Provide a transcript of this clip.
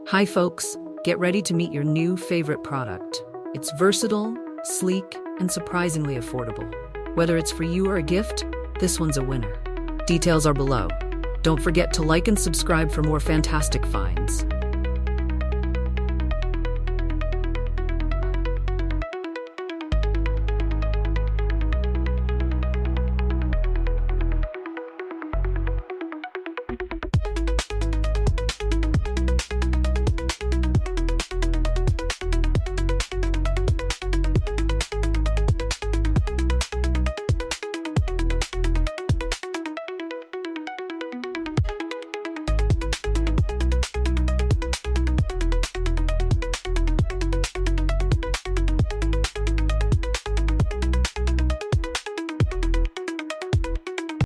Hi folks, get ready to meet your new favorite product. It's versatile, sleek, and surprisingly affordable. Whether it's for you or a gift, this one's a winner. Details are below. Don't forget to like and subscribe for more fantastic finds.